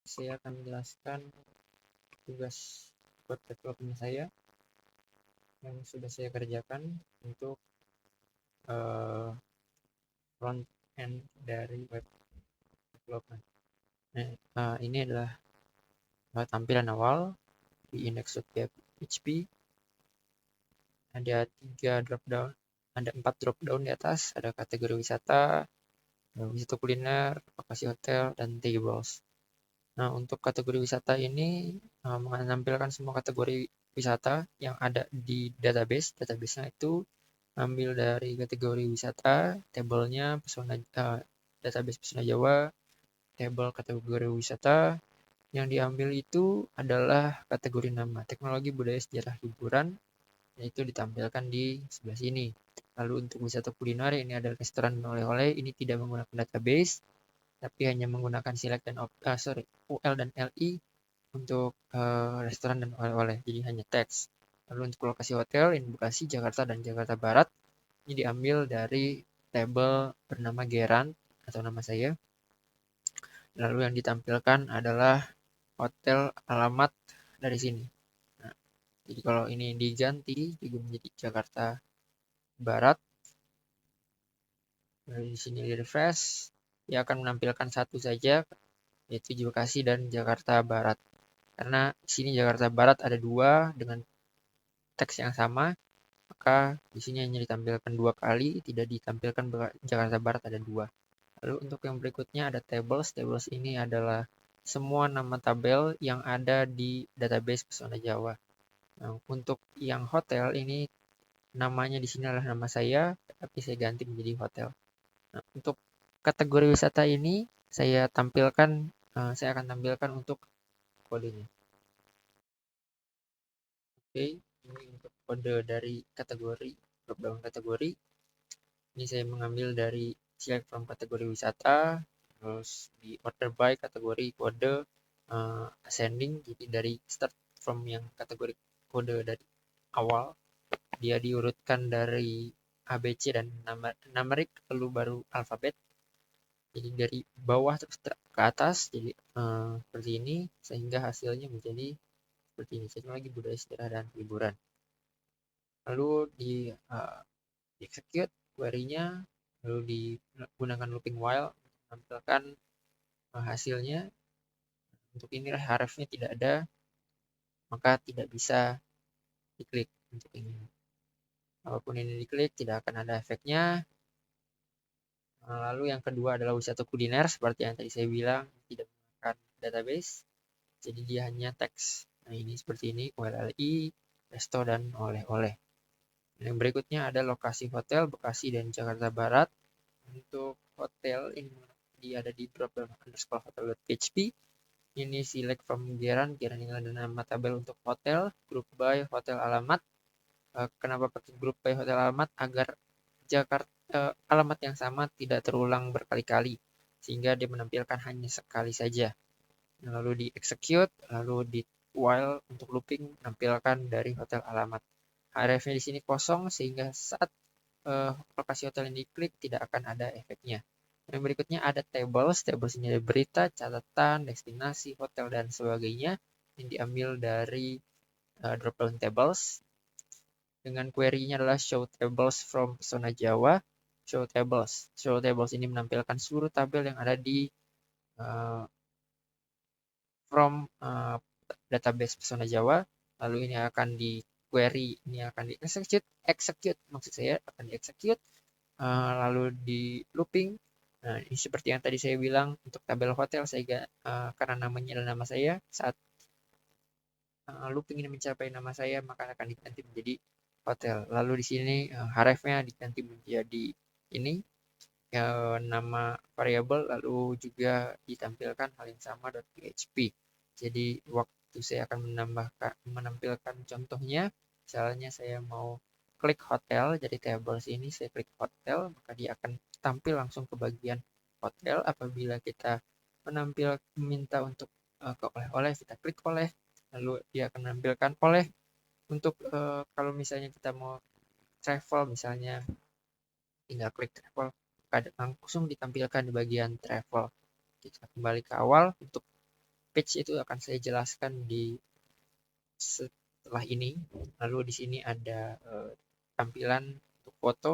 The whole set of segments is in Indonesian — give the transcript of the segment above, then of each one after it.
saya akan menjelaskan tugas web development saya yang sudah saya kerjakan untuk front end dari web development. Nah, ini adalah tampilan awal di index.php. Ada 4 drop down di atas. Ada kategori wisata, wisata kuliner, lokasi hotel, dan tables. Nah, untuk kategori wisata ini menampilkan semua kategori wisata yang ada di database. Database-nya itu ambil dari kategori wisata, tabelnya database Pesona Jawa, tabel kategori wisata. Yang diambil itu adalah kategori nama, teknologi, budaya, sejarah, hiburan, yaitu ditampilkan di sebelah sini. Lalu untuk wisata kuliner, ini adalah restoran dan oleh-oleh, ini tidak menggunakan database, tapi hanya menggunakan select dan UL dan LI untuk restoran dan oleh-oleh, jadi hanya teks. Lalu untuk lokasi hotel, ini Bekasi, Jakarta, dan Jakarta Barat, ini diambil dari tabel bernama Geran atau nama saya. Lalu yang ditampilkan adalah hotel alamat dari sini. Nah, jadi kalau ini diganti juga menjadi Jakarta Barat, dari sini di refresh, dia akan menampilkan satu saja, yaitu Bekasi dan Jakarta Barat. Karena di sini Jakarta Barat ada 2 dengan teks yang sama, maka di sini hanya ditampilkan 2 kali, tidak ditampilkan Jakarta Barat ada 2. Lalu untuk yang berikutnya ada tables. Tables ini adalah semua nama tabel yang ada di database Pesona Jawa. Nah, untuk yang hotel ini namanya di sini adalah nama saya, tapi saya ganti menjadi hotel. Nah, untuk kategori wisata ini saya akan tampilkan untuk kodenya. Oke, ini untuk kode dari kategori, drop-down kategori. Ini saya mengambil dari select from kategori wisata, terus di order by kategori kode ascending, jadi dari start from yang kategori kode dari awal, dia diurutkan dari ABC dan numerik, lalu baru alfabet. Jadi dari bawah terus ke atas, jadi seperti ini, sehingga hasilnya menjadi seperti ini. Teknologi, budaya, sejarah, dan hiburan. Lalu di execute query-nya, lalu digunakan looping while menampilkan hasilnya. Untuk ini href-nya tidak ada, maka tidak bisa diklik untuk ini. Walaupun ini diklik, tidak akan ada efeknya. Lalu yang kedua adalah wisata kuliner, seperti yang tadi saya bilang, tidak menggunakan database, jadi dia hanya teks. Nah, ini seperti ini, ULLI, resto, dan oleh-oleh. Yang berikutnya ada lokasi hotel Bekasi dan Jakarta Barat. Untuk hotel ini dia ada di dropdown underscore hotel.php. Ini select from Geran ini ada nama tabel untuk hotel, group by hotel alamat. Kenapa pakai group by hotel alamat? Agar alamat yang sama tidak terulang berkali-kali, sehingga dia menampilkan hanya sekali saja. Lalu di execute, lalu di while untuk looping menampilkan dari hotel alamat. href-nya di sini kosong, sehingga saat lokasi hotel yang diklik tidak akan ada efeknya. Yang berikutnya ada tables. Tables ini ada berita, catatan, destinasi, hotel, dan sebagainya yang diambil dari drop-down tables. Dengan query-nya adalah show tables from Pesona Jawa. Show tables. Show tables ini menampilkan seluruh tabel yang ada di from database Pesona Jawa. Lalu ini akan di query, ini akan di execute maksud saya akan di execute, lalu di looping. Nah, ini seperti yang tadi saya bilang untuk tabel hotel, saya karena namanya adalah nama saya, saat looping ini mencapai nama saya maka akan diganti menjadi hotel. Lalu di sini href-nya diganti menjadi ini nama variabel, lalu juga ditampilkan hal yang sama .php. Jadi waktu saya akan menampilkan contohnya, misalnya saya mau klik hotel, jadi tables ini saya klik hotel, maka dia akan tampil langsung ke bagian hotel. Apabila kita meminta untuk ke oleh-oleh, kita klik oleh, lalu dia akan menampilkan oleh. Untuk kalau misalnya kita mau travel, misalnya tinggal klik travel, langsung ditampilkan di bagian travel. Kita kembali ke awal untuk page itu akan saya jelaskan di setelah ini. Lalu di sini ada tampilan untuk foto.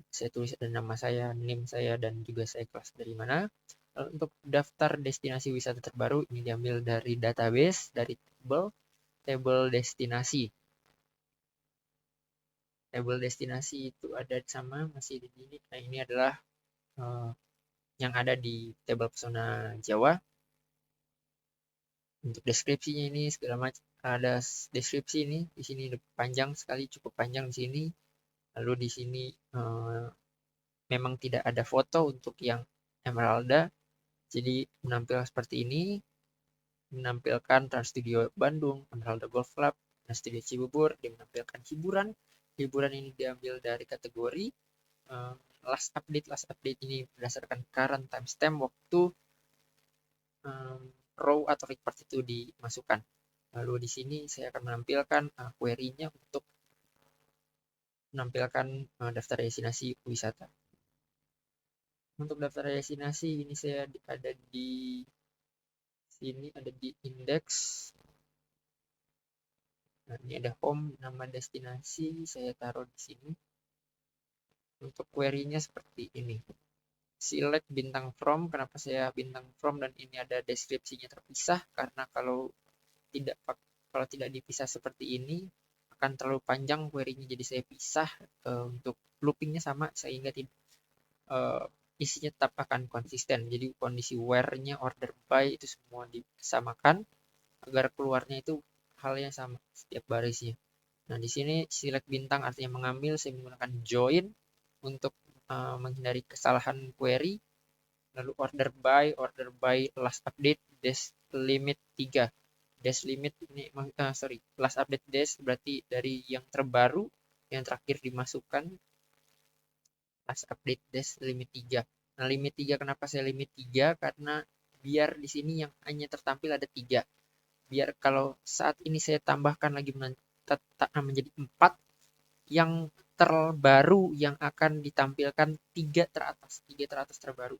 Saya tulis ada nama saya, name saya, dan juga saya kelas dari mana. Lalu untuk daftar destinasi wisata terbaru, ini diambil dari database, dari table destinasi. Table destinasi itu ada sama, masih di sini. Nah, ini adalah yang ada di tabel Pesona Jawa. Untuk deskripsinya ini segala macam ada deskripsi ini di sini panjang sekali, cukup panjang di sini. Lalu di sini memang tidak ada foto untuk yang Emeralda, jadi menampilkan seperti ini, menampilkan Trans Studio Bandung, Emeralda Golf Club, Trans Studio Cibubur, dia menampilkan hiburan. Hiburan ini diambil dari kategori last update ini berdasarkan current timestamp waktu row atau report itu dimasukkan. Lalu di sini saya akan menampilkan query-nya untuk menampilkan daftar destinasi wisata. Untuk daftar destinasi ini saya ada di sini, ada di index. Nah, ini ada home, nama destinasi, saya taruh di sini. Untuk query-nya seperti ini. Select bintang from, kenapa saya bintang from dan ini ada deskripsinya terpisah, karena kalau tidak dipisah seperti ini akan terlalu panjang query-nya, jadi saya pisah untuk loopingnya sama sehingga isinya tetap akan konsisten. Jadi kondisi where-nya, order by itu semua disamakan agar keluarnya itu halnya sama setiap barisnya. Nah, di sini select bintang artinya mengambil, saya menggunakan join untuk menghindari kesalahan query. Lalu order by last update dash limit 3. Dash limit ini last update dash berarti dari yang terbaru yang terakhir dimasukkan, last update dash limit 3. Nah, limit 3 kenapa saya limit 3? Karena biar di sini yang hanya tertampil ada 3. Biar kalau saat ini saya tambahkan lagi menjadi 4, yang terbaru yang akan ditampilkan 3 teratas terbaru.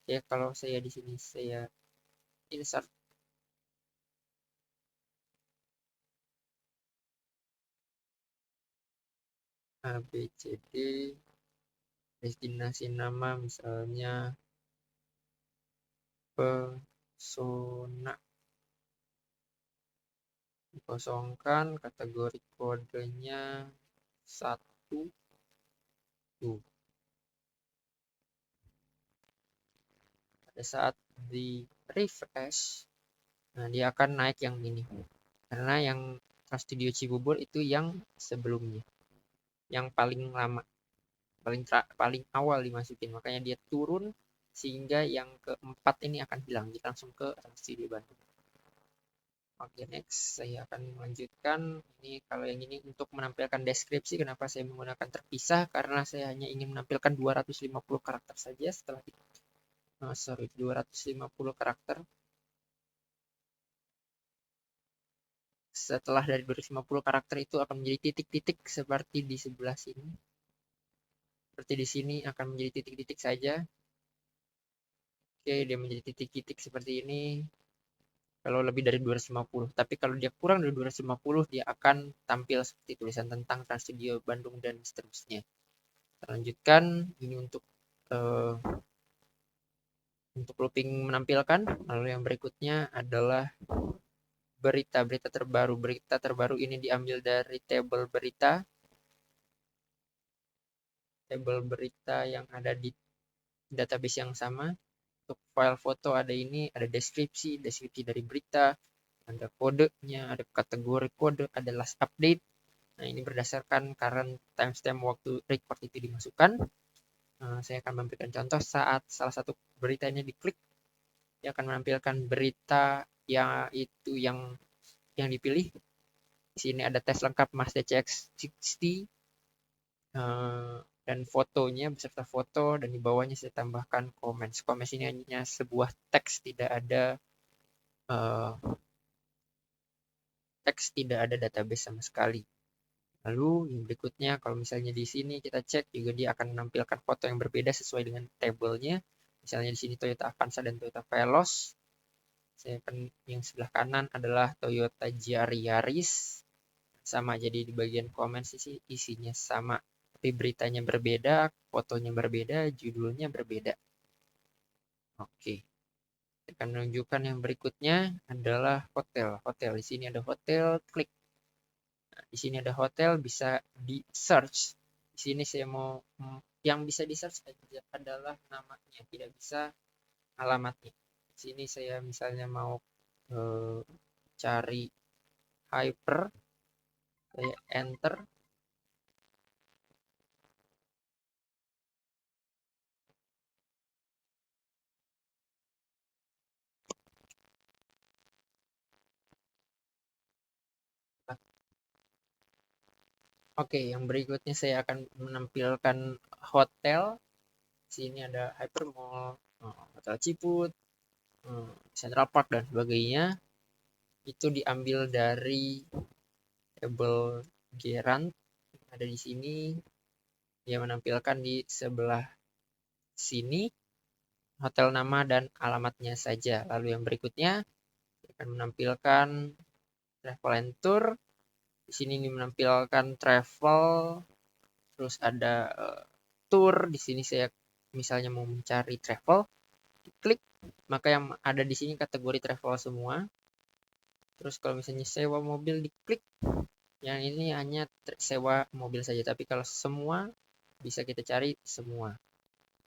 Ya, kalau saya di sini saya insert ABCD, destinasi nama misalnya Pesona, dikosongkan, kategori kodenya 1. Tuh. Pada saat di refresh, nah dia akan naik yang ini. Karena yang Trans Studio Cibubur itu yang sebelumnya, yang paling lama, paling awal dimasukin, makanya dia turun sehingga yang keempat ini akan hilang, jadi langsung ke Trans Studio Bandung. Oke, next saya akan melanjutkan. Ini kalau yang ini untuk menampilkan deskripsi, kenapa saya menggunakan terpisah? Karena saya hanya ingin menampilkan 250 karakter saja. Setelah itu 250 karakter. Setelah dari 250 karakter itu akan menjadi titik-titik seperti di sebelah sini. Seperti di sini akan menjadi titik-titik saja. Oke, dia menjadi titik-titik seperti ini. Kalau lebih dari 250. Tapi kalau dia kurang dari 250, dia akan tampil seperti tulisan tentang Trans Studio Bandung dan seterusnya. Kita lanjutkan. Ini untuk looping menampilkan. Lalu yang berikutnya adalah berita terbaru. Berita terbaru ini diambil dari tabel berita. Tabel berita yang ada di database yang sama. Untuk file foto ada ini, ada deskripsi dari berita, ada kodenya, ada kategori kode, ada last update. Nah, ini berdasarkan current timestamp waktu record itu dimasukkan. Saya akan memberikan contoh saat salah satu beritanya diklik, dia akan menampilkan berita itu yang dipilih. Di sini ada tes lengkap Mazda CX-60 dan fotonya beserta foto, dan di bawahnya saya tambahkan comments. Comments ini hanya sebuah teks, tidak ada database sama sekali. Lalu yang berikutnya, kalau misalnya di sini kita cek juga dia akan menampilkan foto yang berbeda sesuai dengan tabelnya. Misalnya di sini Toyota Avanza dan Toyota Veloz. Saya akan yang sebelah kanan adalah Toyota Yaris. Sama, jadi di bagian komen sih isinya sama. Tapi beritanya berbeda, fotonya berbeda, judulnya berbeda. Oke. Saya akan menunjukkan yang berikutnya adalah hotel. Hotel, di sini ada hotel, klik. Nah, di sini ada hotel, bisa di search. Di sini saya mau yang bisa di search adalah namanya, tidak bisa alamatnya. Di sini saya misalnya mau cari hyper, saya enter. Oke, yang berikutnya saya akan menampilkan hotel. Sini ada Hypermall, Hotel Ciput, Central Park dan sebagainya. Itu diambil dari tabel Gerant ada di sini. Dia menampilkan di sebelah sini hotel nama dan alamatnya saja. Lalu yang berikutnya akan menampilkan travel and tour. Di sini ini menampilkan travel, terus ada tour. Di sini saya misalnya mau mencari travel, klik, maka yang ada di sini kategori travel semua. Terus kalau misalnya sewa mobil, diklik, yang ini hanya sewa mobil saja, tapi kalau semua bisa kita cari semua.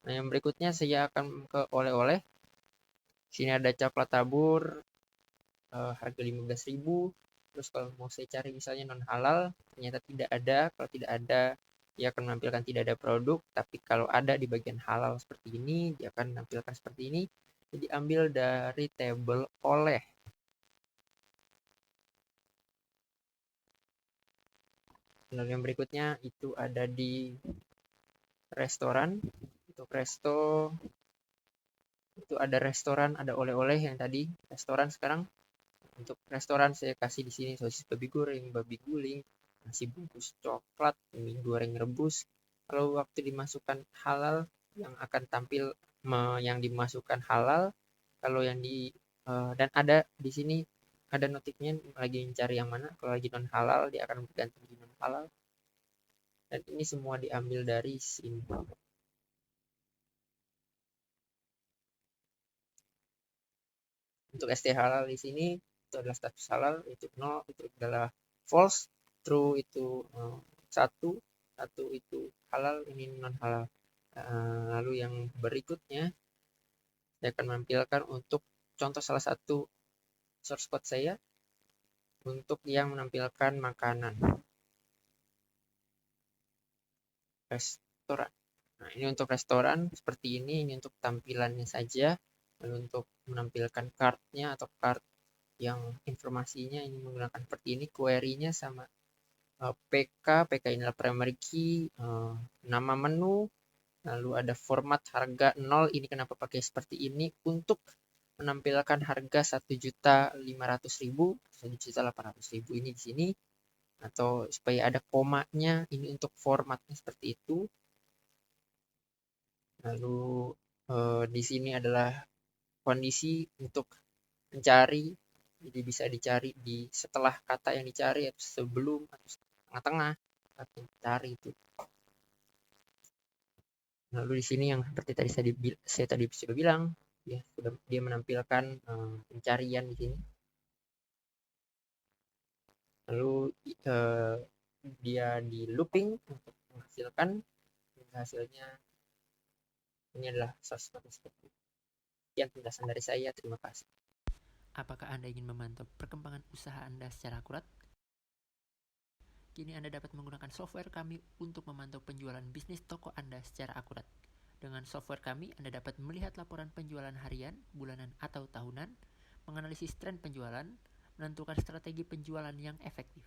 Nah, yang berikutnya saya akan ke oleh-oleh. Sini ada coklat tabur, harga 15.000. Terus kalau mau saya cari misalnya non halal, ternyata tidak ada. Kalau tidak ada, dia akan menampilkan tidak ada produk. Tapi kalau ada di bagian halal seperti ini, dia akan menampilkan seperti ini. Jadi ambil dari tabel oleh. Lalu yang berikutnya itu ada di restoran. Untuk resto itu ada restoran, ada oleh-oleh yang tadi restoran. Sekarang untuk restoran saya kasih di sini sosis babi goreng, babi guling, nasi bungkus coklat, mie goreng rebus. Kalau waktu dimasukkan halal, yang akan tampil yang dimasukkan halal. Kalau yang di dan ada di sini ada notifnya lagi mencari yang mana. Kalau lagi non halal, dia akan berganti di non halal. Dan ini semua diambil dari sini. Untuk ST halal di sini itu adalah status halal, itu 0, itu adalah false, true itu 1, 1 itu halal, ini non halal. Lalu yang berikutnya saya akan menampilkan untuk contoh salah satu source code saya untuk yang menampilkan makanan restoran. Nah, ini untuk restoran seperti ini untuk tampilannya saja. Lalu untuk menampilkan kartnya atau kart yang informasinya ini menggunakan seperti ini, query-nya sama PK ini adalah primary key, nama menu, lalu ada format harga 0, ini kenapa pakai seperti ini, untuk menampilkan harga 1.500.000, 1.800.000 ini di sini, atau supaya ada komanya, ini untuk formatnya seperti itu. Lalu di sini adalah kondisi untuk mencari, jadi bisa dicari di setelah kata yang dicari atau sebelum atau tengah-tengah kata yang dicari itu. Lalu di sini yang seperti tadi saya tadi sudah bilang, ya sudah dia menampilkan pencarian di sini. Lalu dia di looping untuk menghasilkan hasilnya. Ini adalah source code seperti itu. Sekian penjelasan dari saya. Terima kasih. Apakah Anda ingin memantau perkembangan usaha Anda secara akurat? Kini Anda dapat menggunakan software kami untuk memantau penjualan bisnis toko Anda secara akurat. Dengan software kami, Anda dapat melihat laporan penjualan harian, bulanan, atau tahunan, menganalisis tren penjualan, menentukan strategi penjualan yang efektif.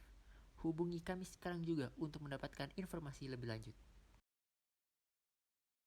Hubungi kami sekarang juga untuk mendapatkan informasi lebih lanjut.